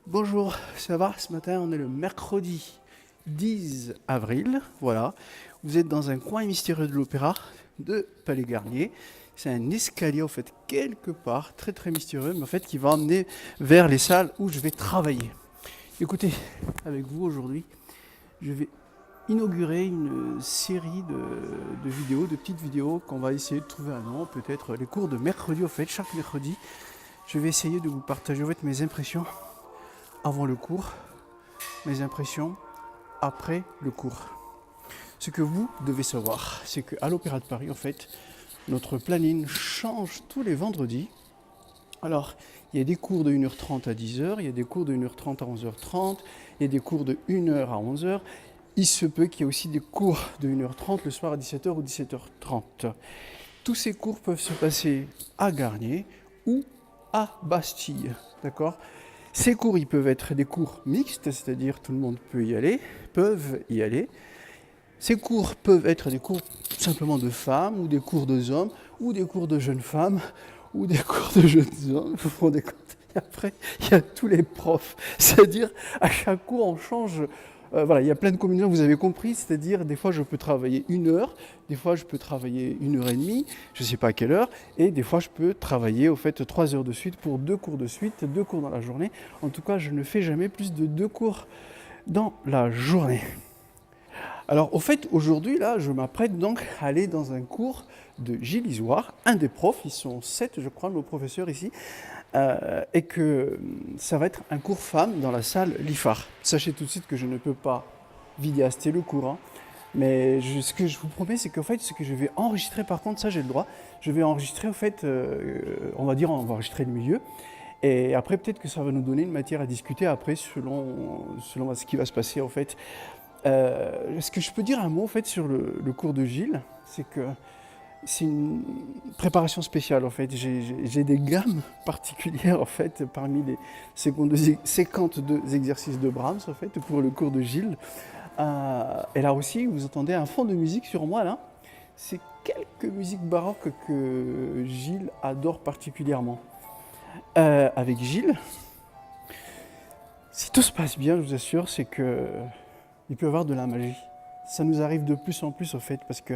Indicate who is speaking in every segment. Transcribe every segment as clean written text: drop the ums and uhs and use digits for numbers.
Speaker 1: Bonjour, ça va? Ce matin, on est le mercredi 10 avril. Voilà. Vous êtes dans un coin mystérieux de l'Opéra de Palais Garnier. C'est un escalier, en fait, quelque part, très très mystérieux, mais en fait, qui va emmener vers les salles où je vais travailler. Écoutez, avec vous aujourd'hui, je vais inaugurer une série de vidéos, de petites vidéos qu'on va essayer de trouver un nom, peut-être les cours de mercredi, en fait, chaque mercredi. Je vais essayer de vous partager en fait, mes impressions avant le cours, mes impressions après le cours. Ce que vous devez savoir, c'est qu'à l'Opéra de Paris, en fait, notre planning change tous les vendredis. Alors, il y a des cours de 1h30 à 10h, il y a des cours de 1h30 à 11h30, il y a des cours de 1h à 11h. Il se peut qu'il y ait aussi des cours de 1h30 le soir à 17h ou 17h30. Tous ces cours peuvent se passer à Garnier ou à Bastille, d'accord? Ces cours, ils peuvent être des cours mixtes, c'est-à-dire tout le monde peut y aller, peuvent y aller. Ces cours peuvent être des cours simplement de femmes, ou des cours de hommes, ou des cours de jeunes femmes, ou des cours de jeunes hommes, vous vous rendez compte? Et après, il y a tous les profs. C'est-à-dire, à chaque cours, on change. Voilà, il y a plein de combinaisons, vous avez compris, c'est-à-dire des fois je peux travailler 1 heure, des fois je peux travailler 1 heure et demie, je ne sais pas à quelle heure, et des fois je peux travailler au fait 3 heures de suite pour 2 cours de suite, 2 cours dans la journée. En tout cas, je ne fais jamais plus de 2 cours dans la journée. Alors au fait, aujourd'hui, là, je m'apprête donc à aller dans un cours de Gilles Isoire, un des profs, ils sont 7, je crois, nos professeurs ici, et que ça va être un cours femmes dans la salle l'IFAR. Sachez tout de suite que je ne peux pas vidéaster le cours, hein, mais ce que je vous promets, c'est qu'en fait, ce que je vais enregistrer, par contre, ça j'ai le droit, je vais enregistrer, en fait, on va dire, on va enregistrer le milieu, et après, peut-être que ça va nous donner une matière à discuter après, selon ce qui va se passer, en fait. Ce que je peux dire un mot, en fait, sur le cours de Gilles, c'est que c'est une préparation spéciale en fait. J'ai des gammes particulières en fait parmi les 52 exercices de Brahms en fait pour le cours de Gilles. Et là aussi, vous entendez un fond de musique sur moi là. C'est quelques musiques baroques que Gilles adore particulièrement. Avec Gilles, si tout se passe bien, je vous assure, c'est que il peut y avoir de la magie. Ça nous arrive de plus en plus au fait parce que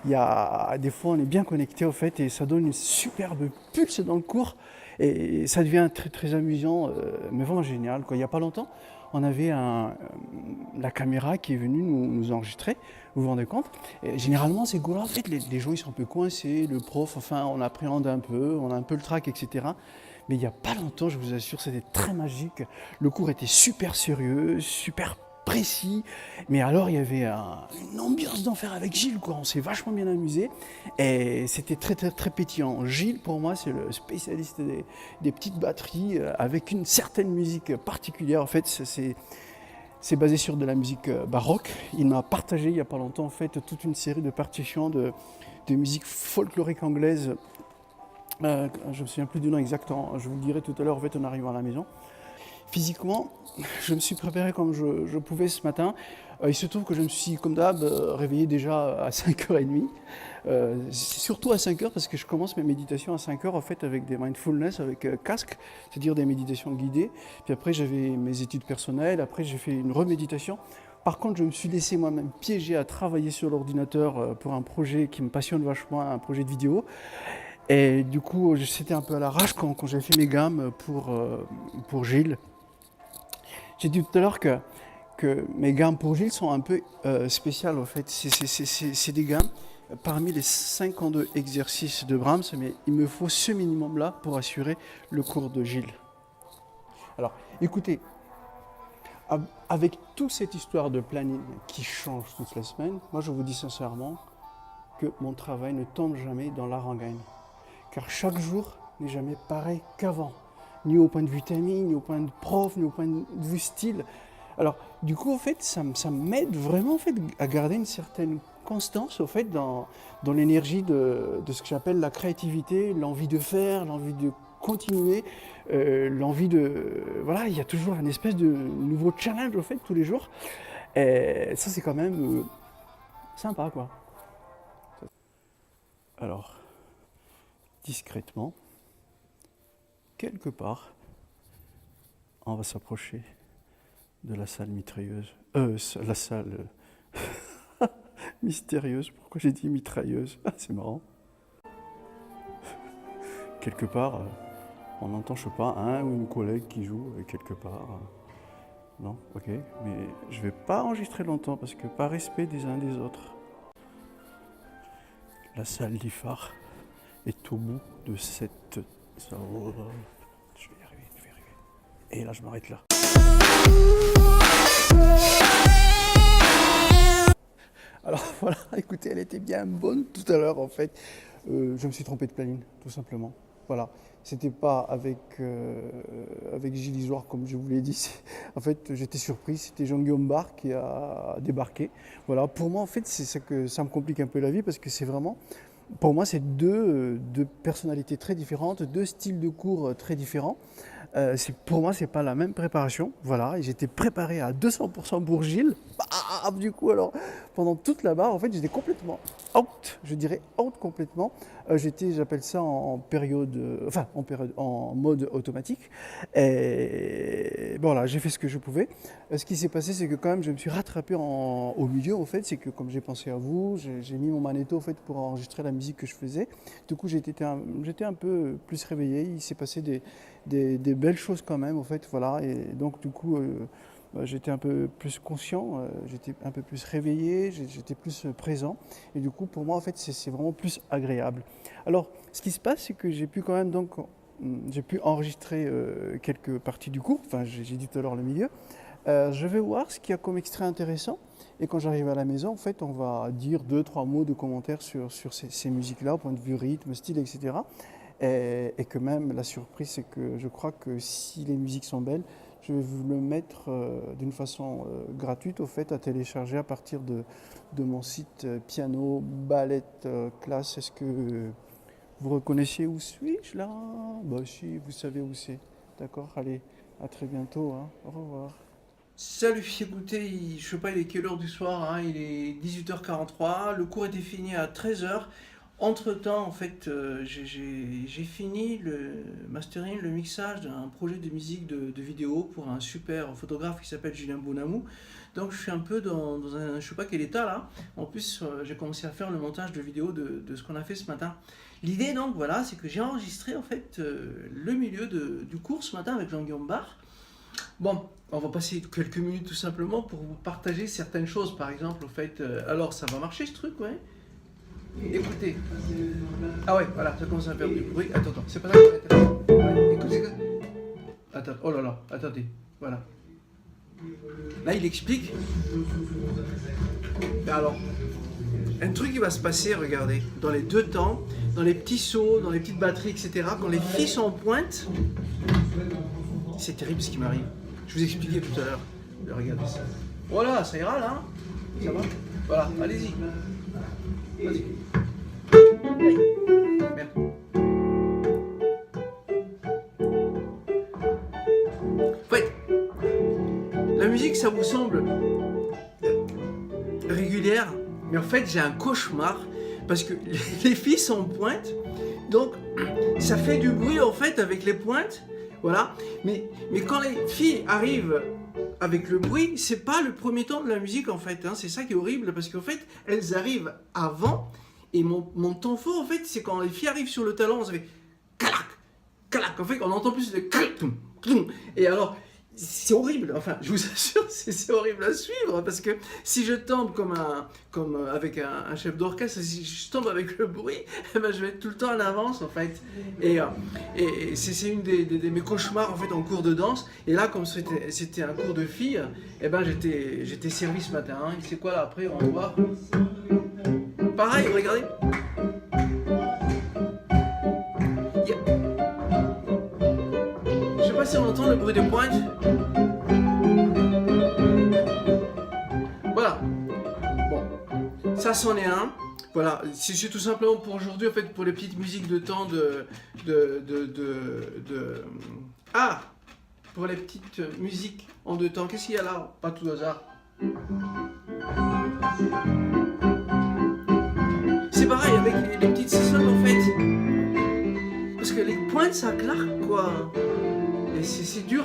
Speaker 1: il y a des fois on est bien connecté au fait et ça donne une superbe pulse dans le cours et ça devient très très amusant, mais vraiment génial quoi. Il n'y a pas longtemps, on avait la caméra qui est venue nous enregistrer, vous vous rendez compte? Et généralement ces cours-là en fait les gens ils sont un peu coincés, le prof enfin on appréhende un peu, on a un peu le trac etc. Mais il n'y a pas longtemps, je vous assure, c'était très magique. Le cours était super sérieux, super précis. Mais alors, il y avait une ambiance d'enfer avec Gilles, quoi. On s'est vachement bien amusé. Et c'était très, très, très pétillant. Gilles, pour moi, c'est le spécialiste des petites batteries avec une certaine musique particulière. En fait, c'est basé sur de la musique baroque. Il m'a partagé il n'y a pas longtemps, en fait, toute une série de partitions de musique folklorique anglaise. Je ne me souviens plus du nom exactement, je vous le dirai tout à l'heure en fait, en arrivant à la maison. Physiquement, je me suis préparé comme je pouvais ce matin. Il se trouve que je me suis, comme d'hab, réveillé déjà à 5h30. C'est surtout à 5h parce que je commence mes méditations à 5h en fait avec des mindfulness, avec casque, c'est-à-dire des méditations guidées. Puis après j'avais mes études personnelles, après j'ai fait une reméditation. Par contre, je me suis laissé moi-même piéger à travailler sur l'ordinateur pour un projet qui me passionne vachement, un projet de vidéo. Et du coup, c'était un peu à l'arrache quand j'ai fait mes gammes pour Gilles. J'ai dit tout à l'heure que mes gammes pour Gilles sont un peu spéciales en fait. C'est des gammes parmi les 52 exercices de Brahms, mais il me faut ce minimum-là pour assurer le cours de Gilles. Alors, écoutez, avec toute cette histoire de planning qui change toute la semaine, moi je vous dis sincèrement que mon travail ne tombe jamais dans la rengaine. Car chaque jour n'est jamais pareil qu'avant, ni au point de vue timing, ni au point de prof, ni au point de vue style. Alors, du coup, en fait, ça m'aide vraiment en fait, à garder une certaine constance au fait, dans l'énergie de ce que j'appelle la créativité, l'envie de faire, l'envie de continuer, l'envie de... Voilà, il y a toujours un espèce de nouveau challenge au fait, tous les jours. Et ça, c'est quand même sympa, quoi. Alors, discrètement, quelque part, On va s'approcher de la salle mitrailleuse. La salle mystérieuse. Pourquoi j'ai dit mitrailleuse? Ah, c'est marrant. Quelque part, on entend, je sais pas, un ou une collègue qui joue quelque part. Non, ok. Mais je vais pas enregistrer longtemps parce que par respect des uns des autres. La salle d'Ifar est au bout de cette... Oh, je vais y arriver, je vais y arriver. Et là, je m'arrête là. Alors voilà, écoutez, elle était bien bonne tout à l'heure en fait. Je me suis trompé de planning, tout simplement. Voilà, c'était pas avec Gilles Isoire comme je vous l'ai dit. En fait, j'étais surpris, c'était Jean-Guillaume Barre qui a débarqué. Voilà, pour moi en fait, c'est ça que ça me complique un peu la vie parce que c'est vraiment, pour moi, c'est deux personnalités très différentes, deux styles de cours très différents. Pour moi, c'est pas la même préparation. Voilà, et j'étais préparé à 200% pour Gilles. Du coup, alors, pendant toute la barre, en fait, j'étais complètement out. Je dirais out complètement. J'appelle ça en mode automatique. Et bon, voilà, j'ai fait ce que je pouvais. Ce qui s'est passé, c'est que quand même, je me suis rattrapé au milieu. En fait, c'est que comme j'ai pensé à vous, j'ai mis mon magnéto en fait pour enregistrer la musique que je faisais. Du coup, j'étais un peu plus réveillé. Il s'est passé des belles choses quand même, en fait, voilà. Et donc, du coup, j'étais un peu plus conscient, j'étais un peu plus réveillé, j'étais plus présent. Et du coup, pour moi, en fait, c'est vraiment plus agréable. Alors, ce qui se passe, c'est que j'ai pu quand même, donc, j'ai pu enregistrer quelques parties du cours. Enfin, j'ai dit tout à l'heure le milieu. Je vais voir ce qu'il y a comme extrait intéressant. Et quand j'arrive à la maison, en fait, on va dire 2-3 mots de commentaires sur ces musiques-là, au point de vue rythme, style, etc. Et que même la surprise, c'est que je crois que si les musiques sont belles, je vais vous le mettre d'une façon gratuite au fait à télécharger à partir de mon site Piano Ballet Classe. Est-ce que vous reconnaissez où suis-je là? Bah si, vous savez où c'est. D'accord, allez, à très bientôt, hein. Au revoir. Salut, écoutez, je sais pas il est quelle heure du soir, hein, il est 18h43, le cours était fini à 13h. Entre-temps, en fait, j'ai fini le mastering, le mixage d'un projet de musique de vidéo pour un super photographe qui s'appelle Julien Bonamou. Donc je suis un peu dans un, je sais pas quel état là. En plus, j'ai commencé à faire le montage de vidéo de ce qu'on a fait ce matin. L'idée donc, voilà, c'est que j'ai enregistré en fait le milieu du cours ce matin avec Jean-Guillaume Barre. Bon, on va passer quelques minutes tout simplement pour vous partager certaines choses. Par exemple, au fait, alors ça va marcher ce truc, ouais? Écoutez. Ah ouais, voilà, ça commence à faire du bruit. Attends, c'est pas ça. Ouais, écoutez. Attends, oh là là, attendez, voilà. Là, il explique. Alors, un truc qui va se passer, regardez, dans les deux temps, dans les petits sauts, dans les petites batteries, etc., quand les filles sont en pointe, c'est terrible ce qui m'arrive. Je vous expliquais tout à l'heure. Regardez ça. Voilà, ça ira là. Ça va? Voilà, allez-y. Vas-y. Merde. En fait, la musique, ça vous semble régulière, mais en fait, j'ai un cauchemar parce que les filles sont en pointe, donc ça fait du bruit en fait avec les pointes. Voilà, mais quand les filles arrivent avec le bruit, c'est pas le premier temps de la musique en fait, hein. C'est ça qui est horrible parce qu'en fait, elles arrivent avant et mon temps fort en fait, c'est quand les filles arrivent sur le talon, ça fait clac, clac, en fait, on entend plus de clac, et alors, c'est horrible, enfin, je vous assure, c'est horrible à suivre parce que si je tombe comme avec un chef d'orchestre, si je tombe avec le bruit, eh ben, je vais être tout le temps en avance en fait. Et c'est une de mes cauchemars en fait en cours de danse. Et là, comme c'était un cours de filles, eh ben, j'étais servi ce matin. Hein. C'est quoi là après, on va voir. Pareil, regardez. Je sais pas si on entend le bruit des pointes. Voilà. Bon, ça c'en est un. Voilà, c'est tout simplement pour aujourd'hui, en fait, pour les petites musiques de temps Ah, pour les petites musiques en deux temps. Qu'est-ce qu'il y a là? Pas tout hasard. C'est pareil avec les petites sessions en fait. Parce que les pointes ça claque quoi. Mais c'est dur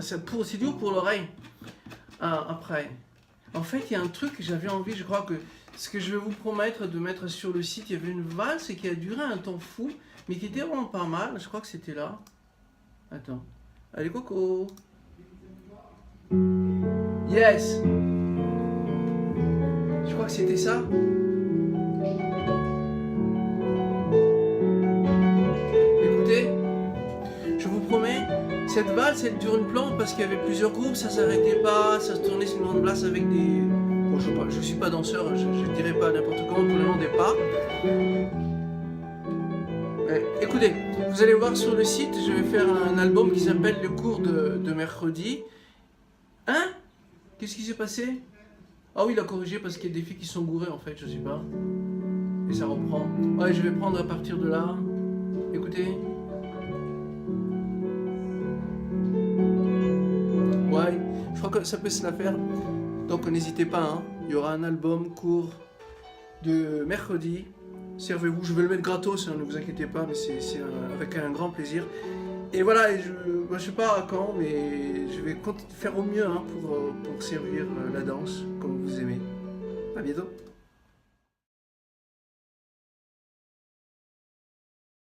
Speaker 1: c'est dur pour l'oreille. Ah, après. En fait, il y a un truc que j'avais envie, je crois que ce que je vais vous promettre de mettre sur le site, il y avait une valse qui a duré un temps fou, mais qui était vraiment pas mal. Je crois que c'était là. Attends. Allez, Coco. Yes. Je crois que c'était ça. Écoutez, je vous promets, cette valse, elle dure une plante parce qu'il y avait plusieurs groupes, ça s'arrêtait pas, ça se tournait sur une grande place avec des... Bon, je suis pas danseur, je dirais pas n'importe comment, pour le nom des pas. Écoutez, vous allez voir sur le site, je vais faire un album qui s'appelle Le cours de mercredi. Hein? Qu'est-ce qui s'est passé? Ah oui, il a corrigé parce qu'il y a des filles qui sont gourées en fait, je sais pas. Et ça reprend. Ouais, je vais prendre à partir de là. Écoutez. Ouais, je crois que ça peut se la faire. Donc n'hésitez pas, hein. Il y aura un album court de mercredi. Servez-vous, je vais le mettre gratos, hein, ne vous inquiétez pas, mais c'est avec un grand plaisir. Et voilà, et je sais pas à quand, mais je vais faire au mieux, hein, pour servir la danse comme vous aimez. À bientôt.